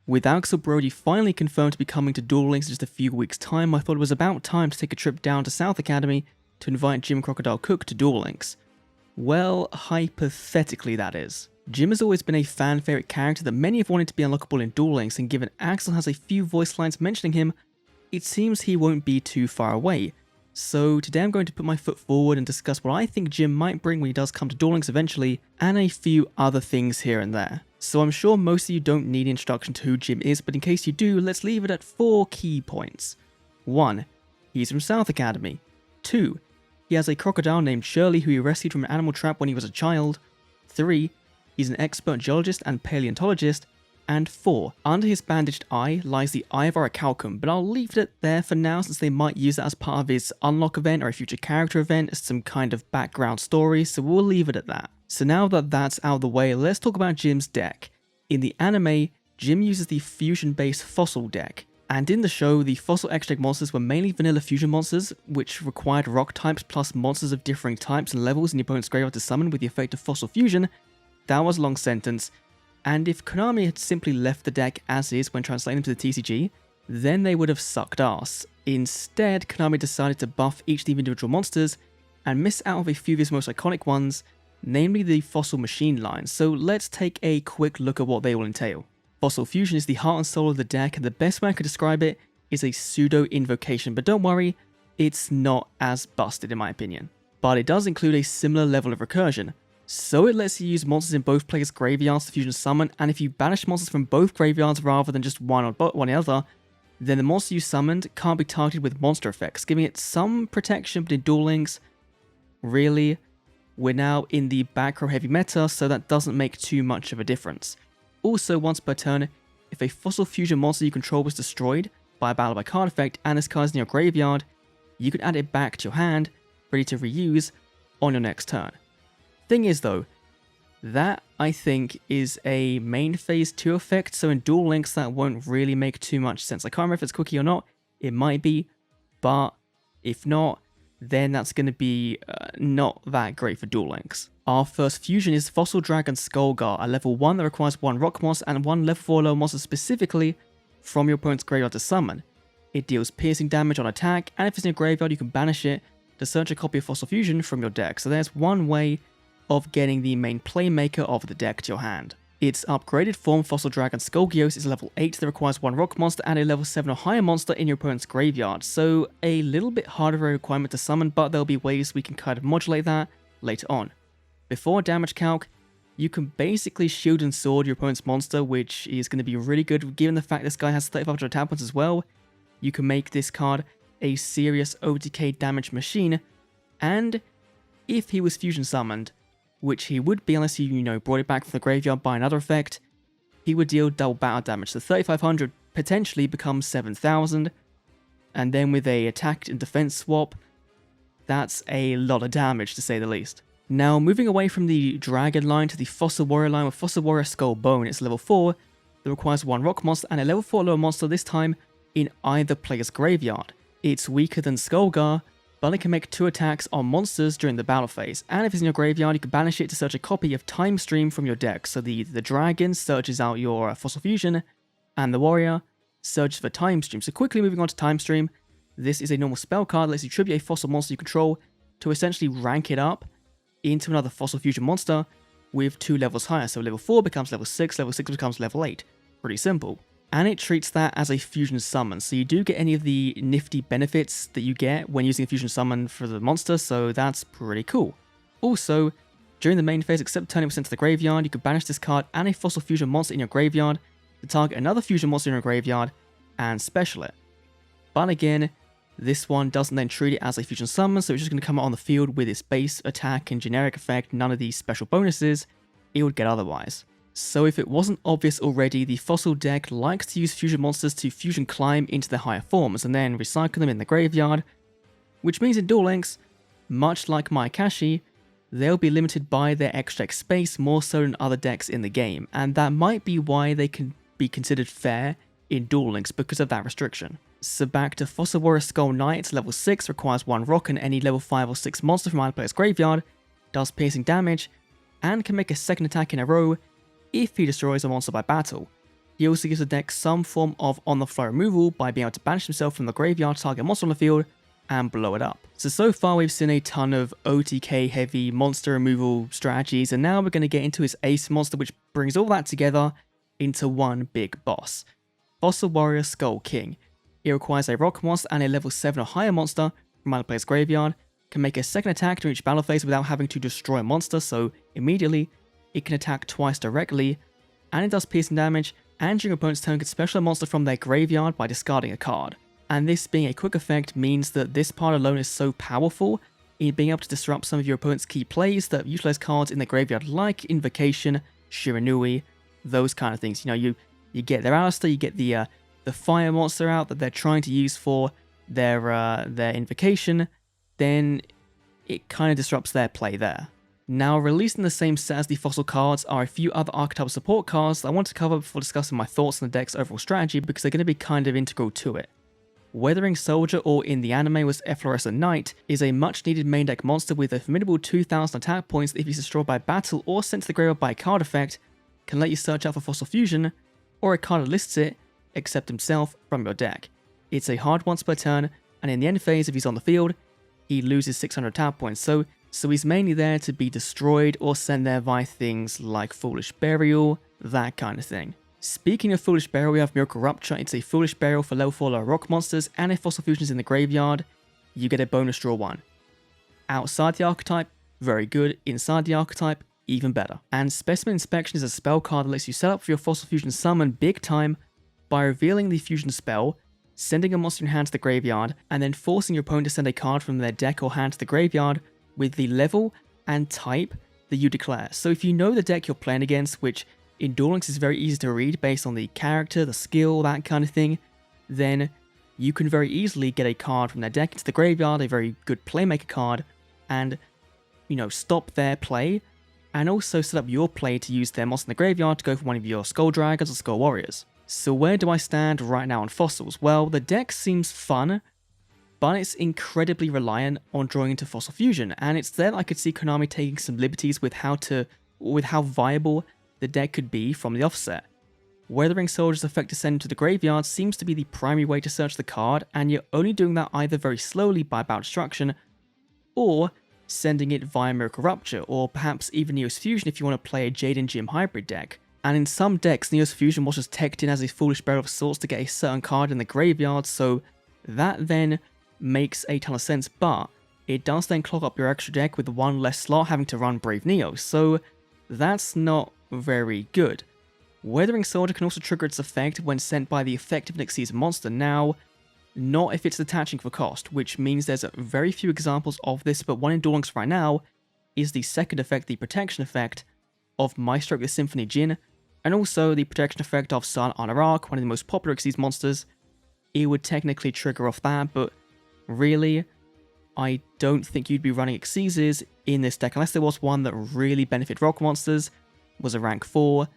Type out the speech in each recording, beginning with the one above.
With Axel Brody finally confirmed to be coming to Duel Links in just a few weeks' time, I thought it was about time to take a trip down to South Academy to invite Jim Crocodile Cook to Duel Links. Well, hypothetically that is. Jim has always been a fan favourite character that many have wanted to be unlockable in Duel Links, and given Axel has a few voice lines mentioning him, it seems he won't be too far away. So today I'm going to put my foot forward and discuss what I think Jim might bring when he does come to Duel Links eventually, and a few other things here and there. So I'm sure most of you don't need an introduction to who Jim is, but in case you do, let's leave it at 4 key points. 1. He's from South Academy. 2. He has a crocodile named Shirley who he rescued from an animal trap when he was a child. 3. He's an expert geologist and paleontologist. And 4. Under his bandaged eye lies the Eye of Orichalcum, but I'll leave it there for now since they might use that as part of his unlock event or a future character event as some kind of background story, so we'll leave it at that. So now that that's out of the way, let's talk about Jim's deck. In the anime, Jim uses the fusion-based Fossil deck, and in the show, the Fossil Extra monsters were mainly vanilla fusion monsters, which required rock types plus monsters of differing types and levels in your opponent's graveyard to summon with the effect of Fossil Fusion. That was a long sentence, and if Konami had simply left the deck as is when translating to the TCG, then they would have sucked ass. Instead, Konami decided to buff each of the individual monsters and miss out of a few of his most iconic ones, namely the Fossil Machine line, so let's take a quick look at what they will entail. Fossil Fusion is the heart and soul of the deck, and the best way I could describe it is a pseudo-invocation, but don't worry, it's not as busted in my opinion. But it does include a similar level of recursion, so it lets you use monsters in both players' graveyards to fusion summon, and if you banish monsters from both graveyards rather than just one or one or the other, then the monster you summoned can't be targeted with monster effects, giving it some protection, but in Duel Links, really, we're now in the back row heavy meta, so that doesn't make too much of a difference. Also, once per turn, if a Fossil Fusion monster you control was destroyed by a battle by card effect and this card is in your graveyard, you can add it back to your hand, ready to reuse on your next turn. Thing is though, that I think is a main phase 2 effect, so in Duel Links that won't really make too much sense. I can't remember if it's quickie or not, it might be, but if not, then that's going to be not that great for Duel Links. Our first fusion is Fossil Dragon Skullgar, a level 1 that requires 1 rock monster and 1 level 4 low monster specifically from your opponent's graveyard to summon. It deals piercing damage on attack, and if it's in your graveyard you can banish it to search a copy of Fossil Fusion from your deck, so there's one way of getting the main playmaker of the deck to your hand. Its upgraded form, Fossil Dragon Skullgios, is level 8 that requires 1 rock monster and a level 7 or higher monster in your opponent's graveyard, so a little bit harder of a requirement to summon, but there'll be ways we can kind of modulate that later on. Before damage calc, you can basically shield and sword your opponent's monster, which is going to be really good given the fact this guy has 3500 attack points as well. You can make this card a serious OTK damage machine, and if he was fusion summoned, which he would be unless you brought it back from the graveyard by another effect, he would deal double battle damage. So 3500 potentially becomes 7000, and then with a attack and defense swap, that's a lot of damage to say the least. Now moving away from the Dragon line to the Fossil Warrior line with Fossil Warrior Skull Bone, it's level 4 that requires 1 rock monster and a level 4 lower monster, this time in either player's graveyard. It's weaker than Skullgar, but it can make 2 attacks on monsters during the battle phase, and if it's in your graveyard you can banish it to search a copy of Time Stream from your deck. So the Dragon searches out your Fossil Fusion, and the Warrior searches for Time Stream. So quickly moving on to Time Stream, this is a normal spell card that lets you tribute a fossil monster you control to essentially rank it up into another Fossil Fusion monster with 2 levels higher. So level 4 becomes level 6 becomes level 8. Pretty simple. And it treats that as a fusion summon, so you do get any of the nifty benefits that you get when using a fusion summon for the monster, so that's pretty cool. Also, during the main phase, except turning percent to the graveyard, you can banish this card and a Fossil Fusion monster in your graveyard to target another fusion monster in your graveyard and special it. But again, this one doesn't then treat it as a fusion summon, so it's just going to come out on the field with its base attack and generic effect, none of these special bonuses it would get otherwise. So if it wasn't obvious already, the Fossil deck likes to use fusion monsters to fusion climb into their higher forms and then recycle them in the graveyard, which means in Duel Links, much like Mayakashi, they'll be limited by their extra deck space more so than other decks in the game, and that might be why they can be considered fair in Duel Links because of that restriction. So back to Fossil Warrior Skull Knight, it's level 6, requires 1 rock and any level 5 or 6 monster from either player's graveyard, does piercing damage, and can make a second attack in a row if he destroys a monster by battle. He also gives the deck some form of on-the-fly removal by being able to banish himself from the graveyard, target monster on the field, and blow it up. So far we've seen a ton of OTK heavy monster removal strategies, and now we're going to get into his ace monster, which brings all that together into one big boss. Fossil Warrior Skull King. It requires a rock monster and a level 7 or higher monster from either player's graveyard, can make a second attack during each battle phase without having to destroy a monster, so immediately it can attack twice directly, and it does piercing damage, and during your opponent's turn can special a monster from their graveyard by discarding a card. And this being a quick effect means that this part alone is so powerful in being able to disrupt some of your opponent's key plays that utilize cards in the graveyard like Invocation, Shiranui, those kind of things. You know, you get their Alistair, you get the fire monster out that they're trying to use for their Invocation, then it kind of disrupts their play there. Now, released in the same set as the Fossil cards are a few other archetypal support cards that I want to cover before discussing my thoughts on the deck's overall strategy because they're going to be kind of integral to it. Weathering Soldier, or in the anime was Efflorescent Knight, is a much needed main deck monster with a formidable 2000 attack points that if he's destroyed by battle or sent to the graveyard by a card effect, can let you search out for Fossil Fusion, or a card that lists it, except himself, from your deck. It's a hard once per turn, and in the end phase if he's on the field, he loses 600 attack points, so he's mainly there to be destroyed or sent there via things like Foolish Burial, that kind of thing. Speaking of Foolish Burial, we have Miracle Rupture. It's a Foolish Burial for level 4 lower rock monsters, and if Fossil Fusion is in the graveyard, you get a bonus draw 1. Outside the archetype, very good. Inside the archetype, even better. And Specimen Inspection is a spell card that lets you set up for your Fossil Fusion summon big time by revealing the fusion spell, sending a monster in hand to the graveyard, and then forcing your opponent to send a card from their deck or hand to the graveyard with the level and type that you declare. So if you know the deck you're playing against, which in Duel Links is very easy to read based on the character, the skill, that kind of thing, then you can very easily get a card from their deck into the graveyard, a very good playmaker card, and, you know, stop their play, and also set up your play to use their monster in the graveyard to go for one of your Skull Dragons or Skull Warriors. So where do I stand right now on Fossils? Well, the deck seems fun, but it's incredibly reliant on drawing into Fossil Fusion, and it's there that I could see Konami taking some liberties with how viable the deck could be from the offset. Weathering Soldier's effect to send to the graveyard seems to be the primary way to search the card, and you're only doing that either very slowly by Bout Destruction, or sending it via Miracle Rupture, or perhaps even Neos Fusion if you want to play a Jaden Jim hybrid deck. And in some decks, Neos Fusion was just teched in as a Foolish Burial of sorts to get a certain card in the graveyard, so that then makes a ton of sense, but it does then clog up your extra deck with one less slot having to run Brave Neo, so that's not very good. Weathering Soldier can also trigger its effect when sent by the effective next season monster, now not if it's detaching for cost, which means there's very few examples of this, but one in Duel Links right now is the second effect, the protection effect of Maestro the Symphony Djinn, and also the protection effect of Silent Anarach, one of the most popular Xyz monsters. It would technically trigger off that, but really, I don't think you'd be running Xyzes in this deck unless there was one that really benefited rock monsters, was a rank 4,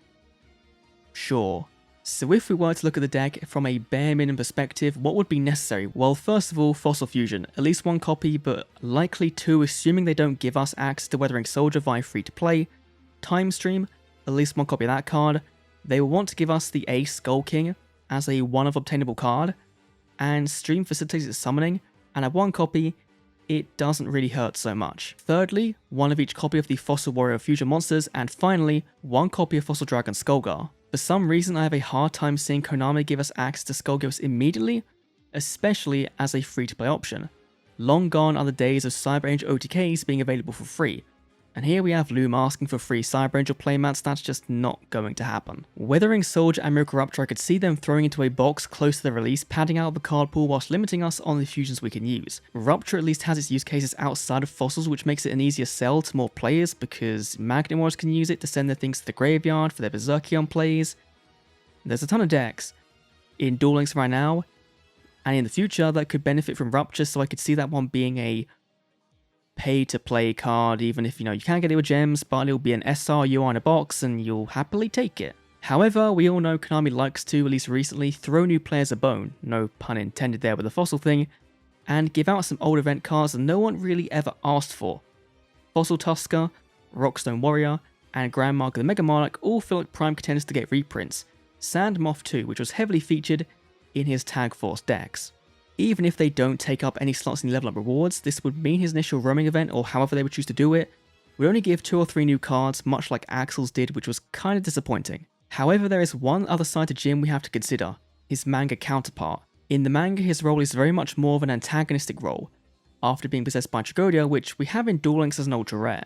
sure. So if we were to look at the deck from a bare minimum perspective, what would be necessary? Well, first of all, Fossil Fusion, at least one copy, but likely 2 assuming they don't give us access to Weathering Soldier via free to play. Time Stream, at least one copy of that card. They will want to give us the Ace Skull King as a one of obtainable card, and Stream facilitates its summoning, and at one copy, it doesn't really hurt so much. Thirdly, one of each copy of the Fossil Warrior Fusion monsters, and finally, one copy of Fossil Dragon Skullgar. For some reason, I have a hard time seeing Konami give us access to Skullgirls immediately, especially as a free-to-play option. Long gone are the days of Cyber Angel OTKs being available for free, and here we have Loom asking for free Cyber Angel playmats. That's just not going to happen. Weathering Soldier and Miracle Rupture, I could see them throwing into a box close to the release, padding out the card pool whilst limiting us on the fusions we can use. Rupture at least has its use cases outside of Fossils, which makes it an easier sell to more players, because Magnimors can use it to send their things to the graveyard for their Berserkion plays. There's a ton of decks in Duel Links right now, and in the future that could benefit from Rupture, so I could see that one being a pay-to-play card, even if, you know, you can't get it with gems, but it'll be an SRU in a box and you'll happily take it. However, we all know Konami likes to, at least recently, throw new players a bone, no pun intended there with the Fossil thing, and give out some old event cards that no one really ever asked for. Fossil Tusker, Rockstone Warrior, and Grandmaster the Mega Monarch all feel like prime contenders to get reprints, Sand Moth 2, which was heavily featured in his Tag Force decks. Even if they don't take up any slots in the level up rewards, this would mean his initial roaming event, or however they would choose to do it, would only give 2 or 3 new cards, much like Axel's did, which was kind of disappointing. However, there is one other side to Jim we have to consider, his manga counterpart. In the manga, his role is very much more of an antagonistic role, after being possessed by Tragoria, which we have in Duel Links as an ultra rare.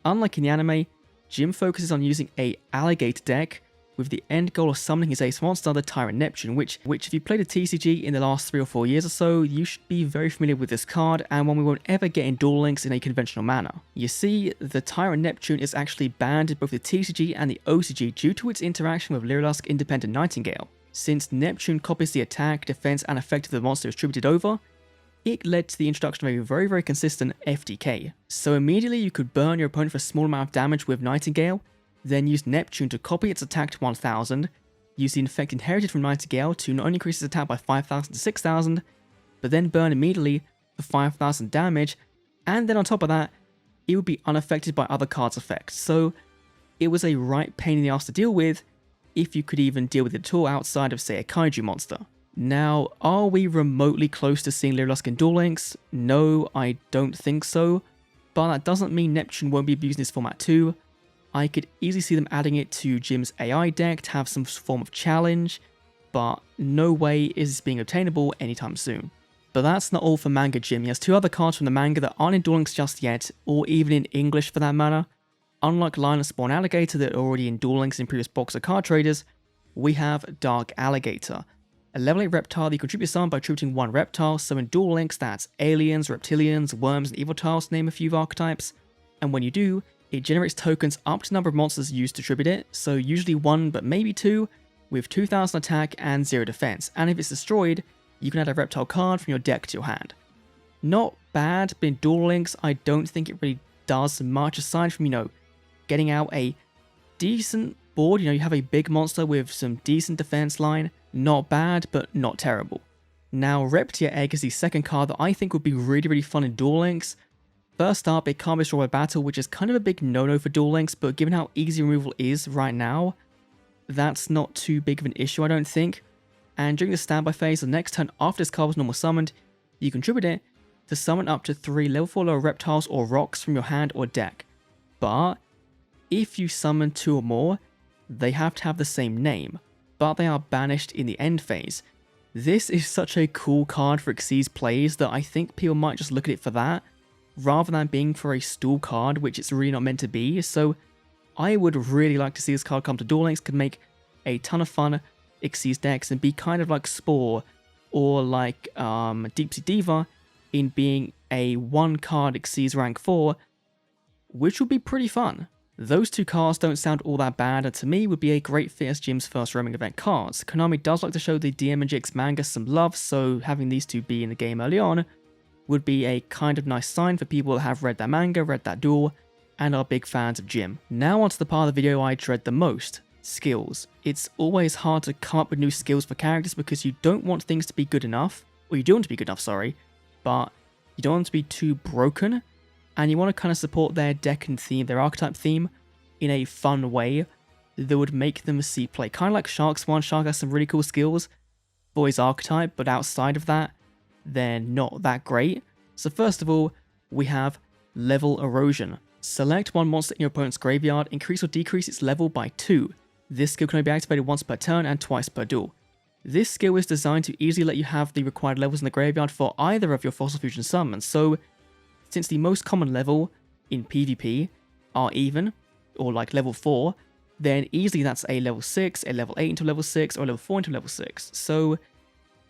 Unlike in the anime, Jim focuses on using a alligator deck, with the end goal of summoning his ace monster, the Tyrant Neptune, which if you played a TCG in the last 3 or 4 years or so, you should be very familiar with this card, and one we won't ever get in Duel Links in a conventional manner. You see, the Tyrant Neptune is actually banned in both the TCG and the OCG due to its interaction with Lyrilusk Independent Nightingale. Since Neptune copies the attack, defense, and effect of the monster distributed over, it led to the introduction of a very consistent FTK. So immediately you could burn your opponent for a small amount of damage with Nightingale, then use Neptune to copy its attack to 1000, use the effect inherited from Nightingale to not only increase its attack by 5000 to 6000, but then burn immediately for 5000 damage, and then on top of that, it would be unaffected by other cards' effects. So it was a right pain in the ass to deal with, if you could even deal with it at all outside of, say, a Kaiju monster. Now, are we remotely close to seeing Lyrilusk in Duel Links? No, I don't think so, but that doesn't mean Neptune won't be abused in this format too. I could easily see them adding it to Jim's AI deck to have some form of challenge, but no way is this being obtainable anytime soon. But that's not all for Manga Jim. He has 2 other cards from the manga that aren't in Duel Links just yet, or even in English for that matter. Unlike Lionel Spawn Alligator that are already in Duel Links in previous boxer card traders, we have Dark Alligator, a level 8 reptile that you contribute some by attributing 1 reptile, so in Duel Links that's aliens, reptilians, worms, and evil tiles to name a few archetypes, and when you do, it generates tokens up to the number of monsters used to tribute it, so usually 1 but maybe 2, with 2000 attack and 0 defense, and if it's destroyed, you can add a reptile card from your deck to your hand. Not bad, but in Duel Links, I don't think it really does much aside from, getting out a decent board. You have a big monster with some decent defense line. Not bad, but not terrible. Now, Reptia Egg is the second card that I think would be really fun in Duel Links. First up, it can't be destroyed by battle, which is kind of a big no-no for Duel Links, but given how easy removal is right now, that's not too big of an issue, I don't think. And during the standby phase, the next turn after this card was normal summoned, you contribute it to summon up to 3 level 4 lower reptiles or rocks from your hand or deck. But if you summon 2 or more, they have to have the same name, but they are banished in the end phase. This is such a cool card for Xyz plays that I think people might just look at it for that, rather than being for a stall card, which it's really not meant to be. So I would really like to see this card come to Duel Links. Could make a ton of fun Xyz decks and be kind of like Spore or like Deep Sea Diva in being a 1-card Xyz rank 4, which would be pretty fun. Those 2 cards don't sound all that bad, and to me would be a great fit as Jim's first roaming event cards. Konami does like to show the DM and JX manga some love, so having these 2 be in the game early on would be a kind of nice sign for people that have read that manga, read that duel, and are big fans of Jim. Now onto the part of the video I dread the most, skills. It's always hard to come up with new skills for characters because you don't want things to be good enough, or you do want to be good enough, sorry, but you don't want to be too broken, and you want to kind of support their deck and theme, their archetype theme, in a fun way that would make them see play. Kind of like Shark's one. Shark has some really cool skills for his archetype, but outside of that, they're not that great. So first of all, we have Level Erosion. Select 1 monster in your opponent's graveyard, increase or decrease its level by 2. This skill can only be activated once per turn and twice per duel. This skill is designed to easily let you have the required levels in the graveyard for either of your Fossil Fusion summons, so since the most common level in PvP are even, or like level 4, then easily that's a level 6, a level 8 into level 6, or a level 4 into level 6. So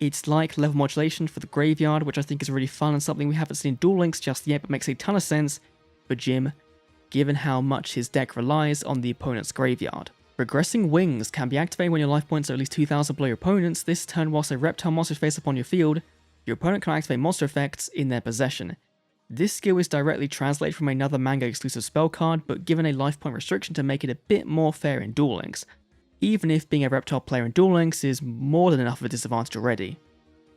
it's like level modulation for the graveyard, which I think is really fun and something we haven't seen in Duel Links just yet, but makes a ton of sense for Jim, given how much his deck relies on the opponent's graveyard. Regressing Wings can be activated when your life points are at least 2000 below your opponent's. This turn, whilst a reptile monster is faced upon your field, your opponent can activate monster effects in their possession. This skill is directly translated from another manga exclusive spell card, but given a life point restriction to make it a bit more fair in Duel Links, even if being a reptile player in Duel Links is more than enough of a disadvantage already.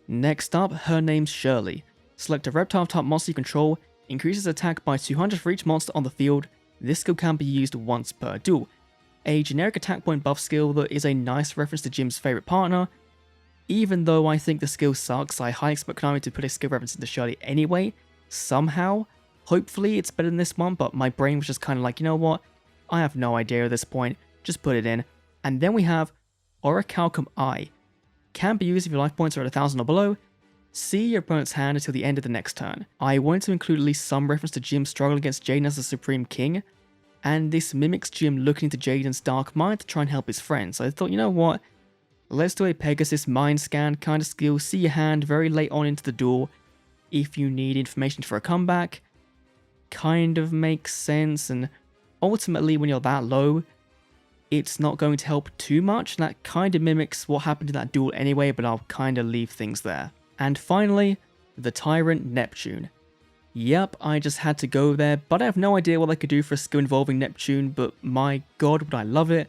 Next up, Her Name's Shirley. Select a reptile type monster you control, increases attack by 200 for each monster on the field. This skill can be used once per duel. a generic attack point buff skill that is a nice reference to Jim's favourite partner. Even though I think the skill sucks, I highly expect Konami to put a skill reference into Shirley anyway, somehow. Hopefully it's better than this one, but my brain was just kind of like, you know what, I have no idea at this point, just put it in. And then we have Orichalcum Eye. Can be used if your life points are at 1000 or below. See your opponent's hand until the end of the next turn. I wanted to include at least some reference to Jim struggling against Jaden as the Supreme King, and this mimics Jim looking into Jaden's dark mind to try and help his friend. So I thought, you know what, let's do a Pegasus mind scan kind of skill, see your hand very late on into the duel if you need information for a comeback. Kind of makes sense, and ultimately when you're that low, it's not going to help too much. That kind of mimics what happened in that duel anyway, but I'll kind of leave things there. And finally, the Tyrant Neptune. Yep, I just had to go there, but I have no idea what I could do for a skill involving Neptune, but my god would I love it.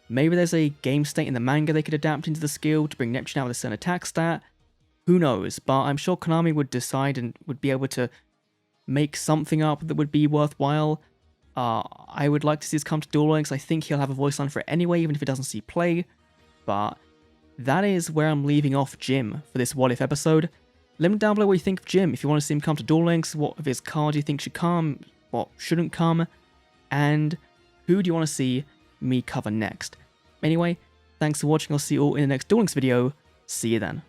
Maybe there's a game state in the manga they could adapt into the skill to bring Neptune out with a certain attack stat. Who knows, but I'm sure Konami would decide and would be able to make something up that would be worthwhile. I would like to see this come to Duel Links. I think he'll have a voice line for it anyway, even if it doesn't see play. But that is where I'm leaving off Jim for this What If episode. Let me down below what you think of Jim. If you want to see him come to Duel Links, what of his cards you think should come, what shouldn't come, and who do you want to see me cover next. Anyway, thanks for watching. I'll see you all in the next Duel Links video. See you then.